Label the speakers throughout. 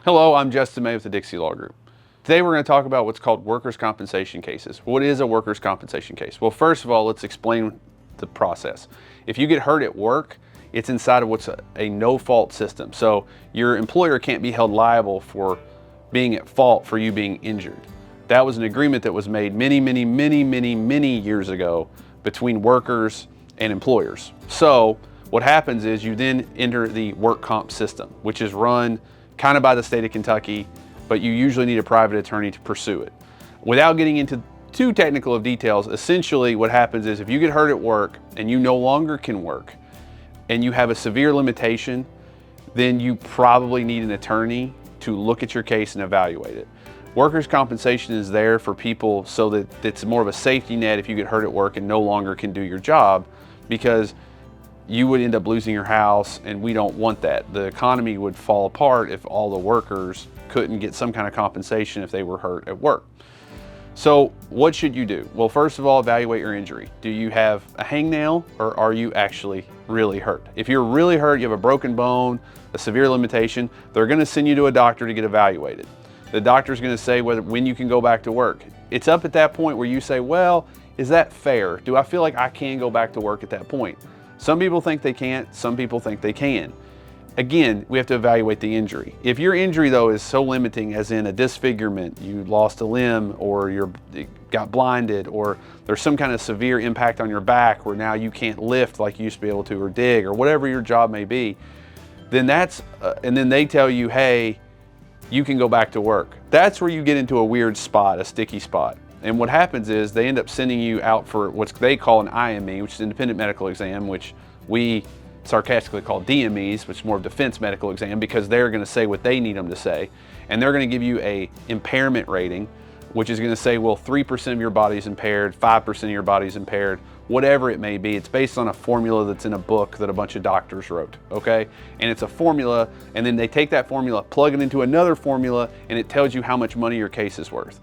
Speaker 1: Hello, I'm Justin May with the Dixie Law Group. Today we're going to talk about what's called workers' compensation cases. What is a workers' compensation case? Well, first of all, let's explain the process. If you get hurt at work, it's inside of what's a no-fault system. So your employer can't be held liable for being at fault for you being injured. That was an agreement that was made many years ago between workers and employers. So what happens is you then enter the work comp system, which is run kind of by the state of Kentucky, but you usually need a private attorney to pursue it. Without getting into too technical of details, essentially what happens is if you get hurt at work and you no longer can work and you have a severe limitation, then you probably need an attorney to look at your case and evaluate it. Workers' compensation is there for people so that it's more of a safety net if you get hurt at work and no longer can do your job, because you would end up losing your house, and we don't want that. The economy would fall apart if all the workers couldn't get some kind of compensation if they were hurt at work. So what should you do? Well, first of all, evaluate your injury. Do you have a hangnail, or are you actually really hurt? If you're really hurt, you have a broken bone, a severe limitation, they're gonna send you to a doctor to get evaluated. The doctor's gonna say when you can go back to work. It's up at that point where you say, well, is that fair? Do I feel like I can go back to work at that point? Some people think they can't, some people think they can. Again, we have to evaluate the injury. If your injury though is so limiting, as in a disfigurement, you lost a limb, or you got blinded, or there's some kind of severe impact on your back where now you can't lift like you used to be able to, or dig, or whatever your job may be, then and then they tell you, hey, you can go back to work. That's where you get into a weird spot, a sticky spot. And what happens is they end up sending you out for what they call an IME, which is independent medical exam, which we sarcastically call DMEs, which is more of defense medical exam, because they're going to say what they need them to say. And they're going to give you a impairment rating, which is going to say, well, 3% of your body is impaired, 5% of your body is impaired, whatever it may be. It's based on a formula that's in a book that a bunch of doctors wrote, okay? And it's a formula, and then they take that formula, plug it into another formula, and it tells you how much money your case is worth.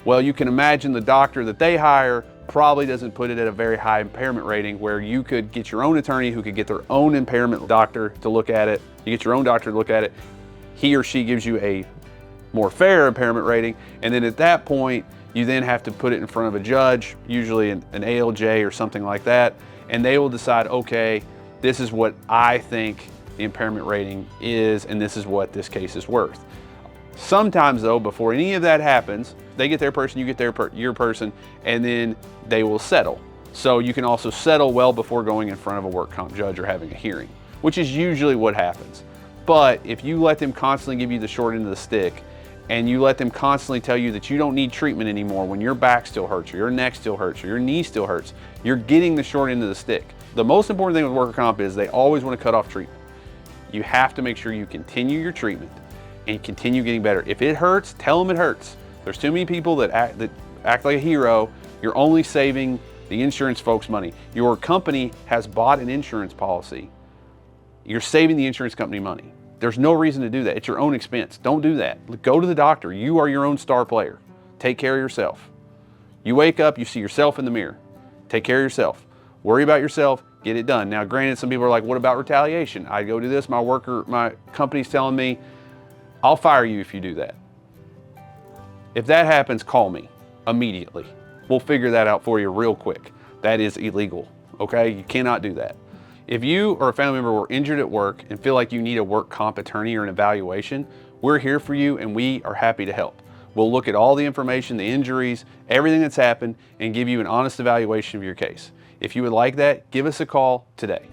Speaker 1: Well, you can imagine the doctor that they hire probably doesn't put it at a very high impairment rating, where you could get your own attorney who could get their own impairment doctor to look at it. You get your own doctor to look at it. He or she gives you a more fair impairment rating. And then at that point, you then have to put it in front of a judge, usually an ALJ or something like that. And they will decide, okay, this is what I think the impairment rating is, and this is what this case is worth. Sometimes though, before any of that happens, they get their person, you get your person, and then they will settle. So you can also settle well before going in front of a work comp judge or having a hearing, which is usually what happens. But if you let them constantly give you the short end of the stick, and you let them constantly tell you that you don't need treatment anymore when your back still hurts, or your neck still hurts, or your knee still hurts, you're getting the short end of the stick. The most important thing with worker comp is they always want to cut off treatment. You have to make sure you continue your treatment and continue getting better. If it hurts, tell them it hurts. There's too many people that act like a hero. You're only saving the insurance folks money. Your company has bought an insurance policy. You're saving the insurance company money. There's no reason to do that. It's your own expense. Don't do that. Go to the doctor. You are your own star player. Take care of yourself. You wake up, you see yourself in the mirror. Take care of yourself. Worry about yourself, get it done. Now, granted, some people are like, what about retaliation? I go do this, my company's telling me, I'll fire you if you do that. If that happens, call me immediately. We'll figure that out for you real quick. That is illegal, okay? You cannot do that. If you or a family member were injured at work and feel like you need a work comp attorney or an evaluation, we're here for you, and we are happy to help. We'll look at all the information, the injuries, everything that's happened, and give you an honest evaluation of your case. If you would like that, give us a call today.